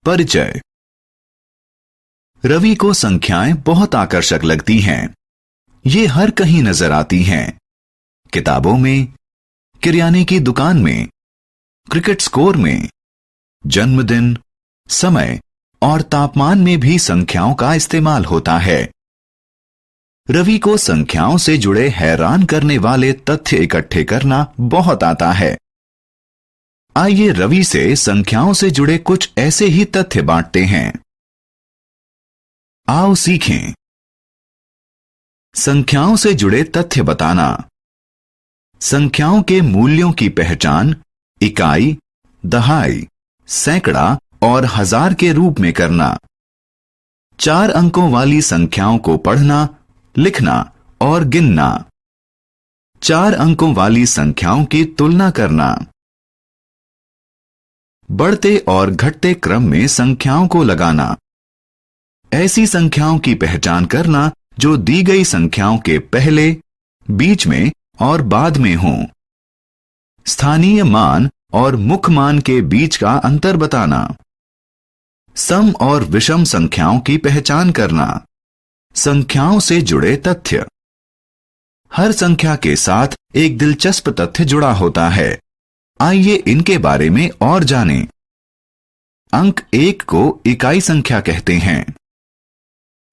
परिचय। रवि को संख्याएं बहुत आकर्षक लगती हैं। ये हर कहीं नजर आती हैं। किताबों में, किराने की दुकान में, क्रिकेट स्कोर में, जन्मदिन, समय और तापमान में भी संख्याओं का इस्तेमाल होता है। रवि को संख्याओं से जुड़े हैरान करने वाले तथ्य इकट्ठे करना बहुत आता है। आइए रवि से संख्याओं से जुड़े कुछ ऐसे ही तथ्य बांटते हैं। आओ सीखें। संख्याओं से जुड़े तथ्य बताना। संख्याओं के मूल्यों की पहचान इकाई, दहाई, सैकड़ा और हजार के रूप में करना। 4 अंकों वाली संख्याओं को पढ़ना, लिखना और गिनना। 4 अंकों वाली संख्याओं की तुलना करना। बढ़ते और घटते क्रम में संख्याओं को लगाना। ऐसी संख्याओं की पहचान करना जो दी गई संख्याओं के पहले, बीच में और बाद में हों। स्थानीय मान और मुख्य मान के बीच का अंतर बताना। सम और विषम संख्याओं की पहचान करना। संख्याओं से जुड़े तथ्य। हर संख्या के साथ एक दिलचस्प तथ्य जुड़ा होता है। आइए इनके बारे में और जानें। अंक 1 को इकाई संख्या कहते हैं।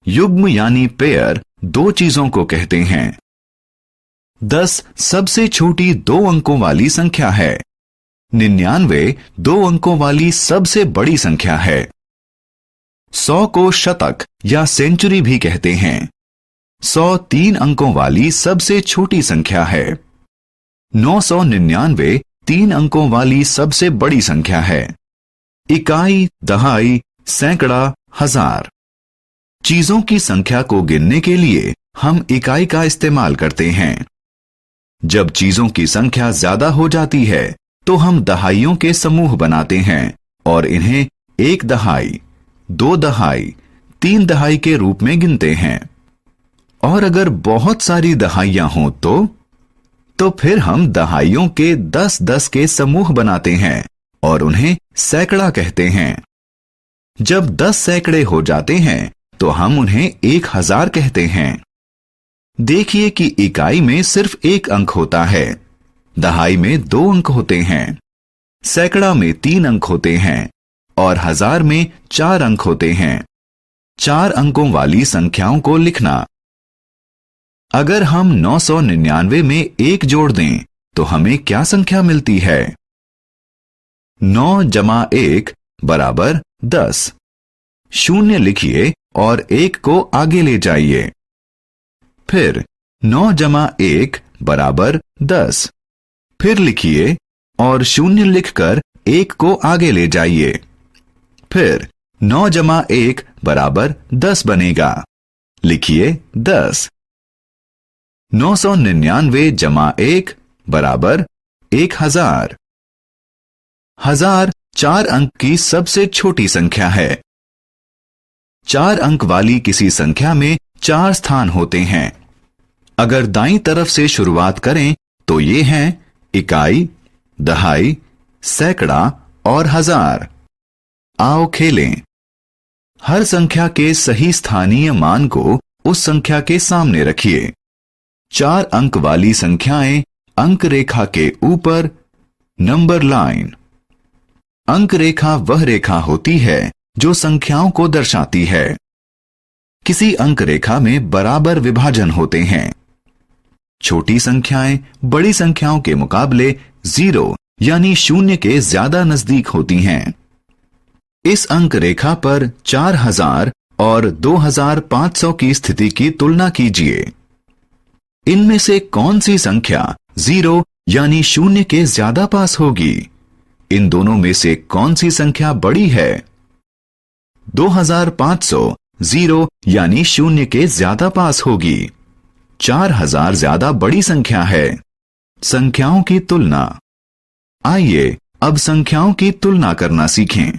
युग्म यानी पेयर 2 चीजों को कहते हैं। 10 सबसे छोटी 2 अंकों वाली संख्या है। 99 2 अंकों वाली सबसे बड़ी संख्या है। 100 को शतक या सेंचुरी भी कहते हैं। 100 3 अंकों वाली सबसे छोटी संख्या है। 999 3 अंकों वाली सबसे बड़ी संख्या है। इकाई, दहाई, सैकड़ा, हजार। चीजों की संख्या को गिनने के लिए हम इकाई का इस्तेमाल करते हैं। जब चीजों की संख्या ज्यादा हो जाती है तो हम दहाइयों के समूह बनाते हैं और इन्हें 1 दहाई, 2 दहाई, 3 दहाई के रूप में गिनते हैं। और अगर बहुत सारी दहाइयां हों तो फिर हम दहाइयों के 10-10 के समूह बनाते हैं और उन्हें सैकड़ा कहते हैं। जब 10 सैकड़े हो जाते हैं तो हम उन्हें 1000 कहते हैं। देखिए कि इकाई में सिर्फ 1 अंक होता है, दहाई में 2 अंक होते हैं, सैकड़ा में 3 अंक होते हैं और हजार में 4 अंक होते हैं। 4 अंकों वाली संख्याओं को लिखना। अगर हम 999 में 1 जोड़ दें तो हमें क्या संख्या मिलती है? 9 जमा 1 बराबर 10। 0 लिखिए और 1 को आगे ले जाइए। फिर 9 जमा 1 बराबर 10। फिर लिखिए और 0 लिखकर 1 को आगे ले जाइए। फिर 9 जमा 1 बराबर 10 बनेगा। लिखिए 10। 999 जमा 1 बराबर 1000। 1000 4 अंक की सबसे छोटी संख्या है। 4 अंक वाली किसी संख्या में 4 स्थान होते हैं। अगर दाईं तरफ से शुरुआत करें तो ये हैं इकाई, दहाई, सैकड़ा और हजार। आओ खेलें। हर संख्या के सही स्थानीय मान को उस संख्या के सामने रखिए। 4 अंक वाली संख्याएं अंक रेखा के ऊपर, नंबर लाइन। अंक रेखा वह रेखा होती है जो संख्याओं को दर्शाती है। किसी अंक रेखा में बराबर विभाजन होते हैं। छोटी संख्याएं बड़ी संख्याओं के मुकाबले 0 यानी 0 के ज्यादा नजदीक होती हैं। इस अंक रेखा पर 4000 और 2500 की स्थिति की तुलना कीजिए। इनमें से कौन सी संख्या 0 यानी 0 के ज्यादा पास होगी? इन दोनों में से कौन सी संख्या बड़ी है? 2500 0 यानी 0 के ज्यादा पास होगी। 4000 ज्यादा बड़ी संख्या है। संख्याओं की तुलना। आइए अब संख्याओं की तुलना करना सीखें।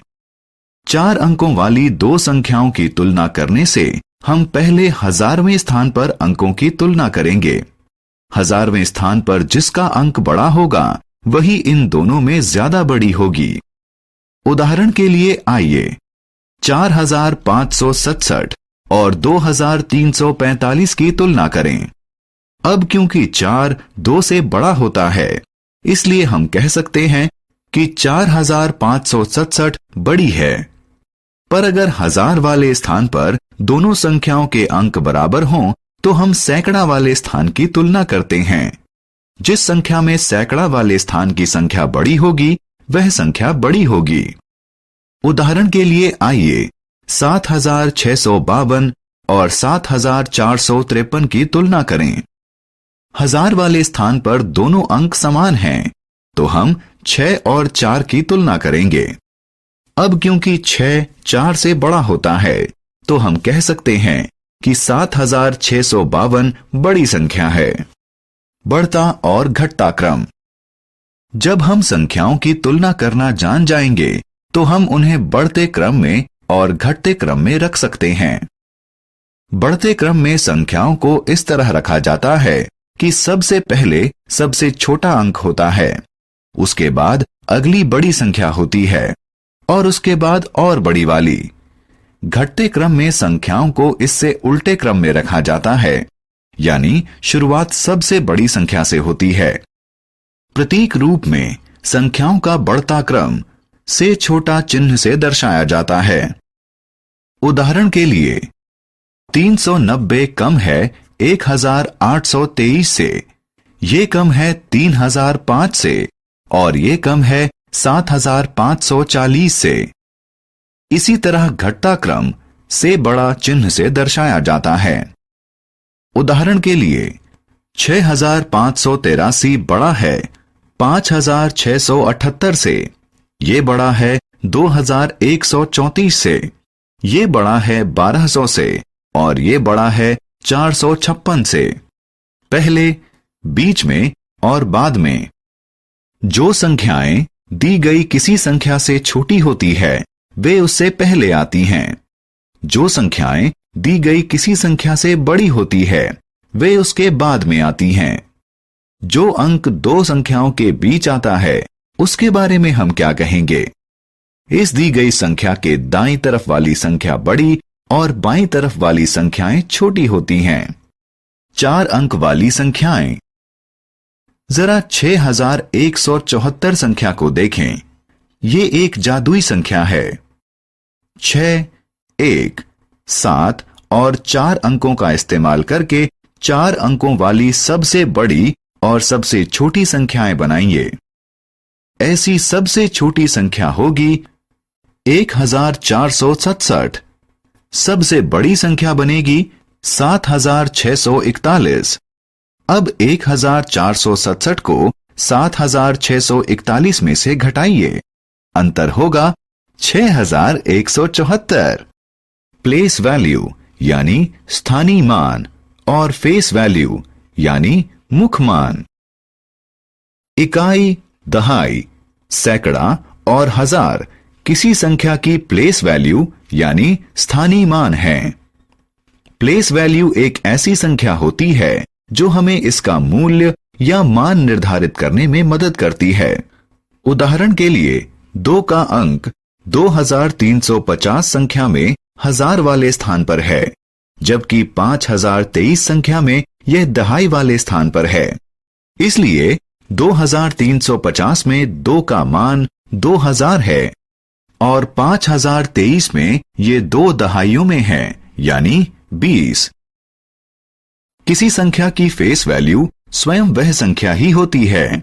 4 अंकों वाली 2 संख्याओं की तुलना करने से हम पहले 1000वें स्थान पर अंकों की तुलना करेंगे। 1000वें स्थान पर जिसका अंक बड़ा होगा वही इन दोनों में ज्यादा बड़ी होगी। उदाहरण के लिए आइए 4567 और 2345 की तुलना करें। अब क्योंकि 4 2 से बड़ा होता है, इसलिए हम कह सकते हैं कि 4567 बड़ी है। पर अगर हजार वाले स्थान पर दोनों संख्याओं के अंक बराबर हों, तो हम सैकड़ा वाले स्थान की तुलना करते हैं। जिस संख्या में सैकड़ा वाले स्थान की संख्या बड़ी होगी, वह संख्या बड़ी होगी। उदाहरण के लिए आइए 7652 और 7453 की तुलना करें। हजार वाले स्थान पर दोनों अंक समान हैं, तो हम 6 और 4 की तुलना करेंगे। अब क्योंकि 6 4 से बड़ा होता है, तो हम कह सकते हैं कि 7652 बड़ी संख्या है। बढ़ता और घटता क्रम। जब हम संख्याओं की तुलना करना जान जाएंगे, तो हम उन्हें बढ़ते क्रम में और घटते क्रम में रख सकते हैं। बढ़ते क्रम में संख्याओं को इस तरह रखा जाता है कि सबसे पहले सबसे छोटा अंक होता है, उसके बाद अगली बड़ी संख्या होती है और उसके बाद और बड़ी वाली। घटते क्रम में संख्याओं को इससे उल्टे क्रम में रखा जाता है, यानी शुरुआत सबसे बड़ी संख्या से होती है। प्रतीक रूप में संख्याओं का बढ़ता क्रम से छोटा चिन्ह से दर्शाया जाता है। उदाहरण के लिए 390 कम है 1823 से, ये कम है 3005 से और ये कम है 7540 से। इसी तरह घटता क्रम से बड़ा चिन्ह से दर्शाया जाता है। उदाहरण के लिए 6583 बड़ा है 5678 से, ये बड़ा है 2134 से, ये बड़ा है 1200 से और ये बड़ा है 456 से। पहले, बीच में और बाद में। जो संख्याएं दी गई किसी संख्या से छोटी होती है, वे उससे पहले आती हैं। जो संख्याएं दी गई किसी संख्या से बड़ी होती है, वे उसके बाद में आती हैं। जो अंक दो संख्याओं के बीच आता है, उसके बारे में हम क्या कहेंगे? इस दी गई संख्या के दाईं तरफ वाली संख्या बड़ी और बाईं तरफ वाली संख्याएं छोटी होती हैं। 4 अंक वाली संख्याएं। जरा 6174 संख्या को देखें। ये एक जादुई संख्या है। 6, 1, 7 और 4 अंकों का इस्तेमाल करके 4 अंकों वाली सबसे बड़ी और सबसे छोटी संख्याएं बनाइए। ऐसी सबसे छोटी संख्या होगी 1467। सबसे बड़ी संख्या बनेगी 7641। अब 1467 को 7641 में से घटाइए। अंतर होगा 6174। प्लेस वैल्यू यानी स्थानीय मान और फेस वैल्यू यानी मुख मान। इकाई, दहाई, सैकड़ा और हजार किसी संख्या की प्लेस वैल्यू यानी स्थानीय मान है। प्लेस वैल्यू एक ऐसी संख्या होती है जो हमें इसका मूल्य या मान निर्धारित करने में मदद करती है। उदाहरण के लिए 2 का अंक 2350 संख्या में हजार वाले स्थान पर है, जबकि 5023 संख्या में यह दहाई वाले स्थान पर है। इसलिए 2350 में 2 का मान 2000 है और 5023 में ये 2 दहाइयों में है, यानी 20। किसी संख्या की फेस वैल्यू स्वयं वह संख्या ही होती है।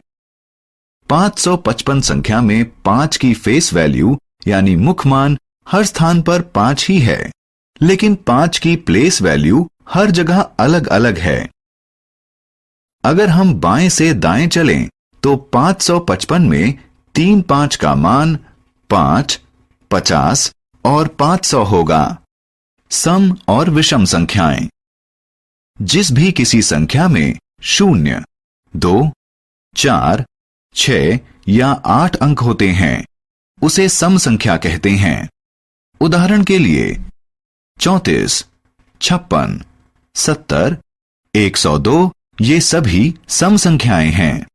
555 संख्या में 5 की फेस वैल्यू यानी मुख मान हर स्थान पर 5 ही है, लेकिन 5 की प्लेस वैल्यू हर जगह अलग अलग है। अगर हम बाएं से दाएं चलें तो 555 में 3 5 का मान 5, 50 और 500 होगा। सम और विषम संख्याएं। जिस भी किसी संख्या में 0, 2, 4, 6 या 8 अंक होते हैं, उसे सम संख्या कहते हैं। उदाहरण के लिए 34, 56, 70, 102 ये सभी सम संख्याएं हैं।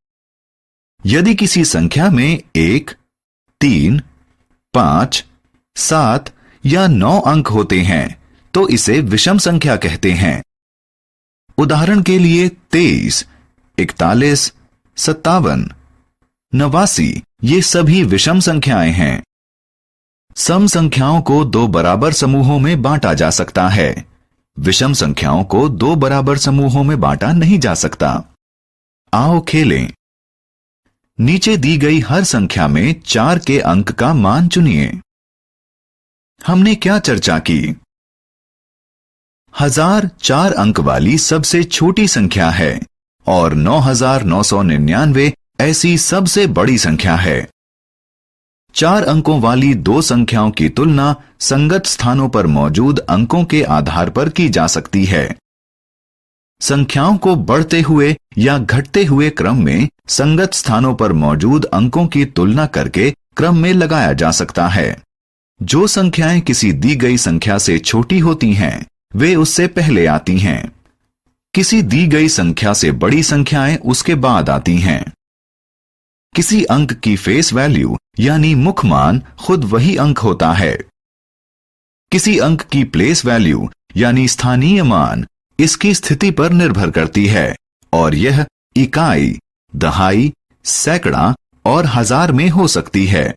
यदि किसी संख्या में 1, 3, 5, 7 या 9 अंक होते हैं तो इसे विषम संख्या कहते हैं। उदाहरण के लिए 23, 41, 57, 89 ये सभी विषम संख्याएं हैं। सम संख्याओं को 2 बराबर समूहों में बांटा जा सकता है। विषम संख्याओं को 2 बराबर समूहों में बांटा नहीं जा सकता। आओ खेलें। नीचे दी गई हर संख्या में 4 के अंक का मान चुनिए। हमने क्या चर्चा की? 1000 4 अंक वाली सबसे छोटी संख्या है और 9999 ऐसी सबसे बड़ी संख्या है। 4 अंकों वाली 2 संख्याओं की तुलना संगत स्थानों पर मौजूद अंकों के आधार पर की जा सकती है। संख्याओं को बढ़ते हुए या घटते हुए क्रम में संगत स्थानों पर मौजूद अंकों की तुलना करके क्रम में लगाया जा सकता है। जो संख्याएं किसी दी गई संख्या से छोटी होती हैं, वे उससे पहले आती हैं। किसी दी गई संख्या से बड़ी संख्याएं उसके बाद आती हैं। किसी अंक की फेस वैल्यू यानी मुख मान खुद वही अंक होता है। किसी अंक की प्लेस वैल्यू यानी स्थानीय मान इसकी स्थिति पर निर्भर करती है और यह इकाई, दहाई, सैकड़ा और हजार में हो सकती है।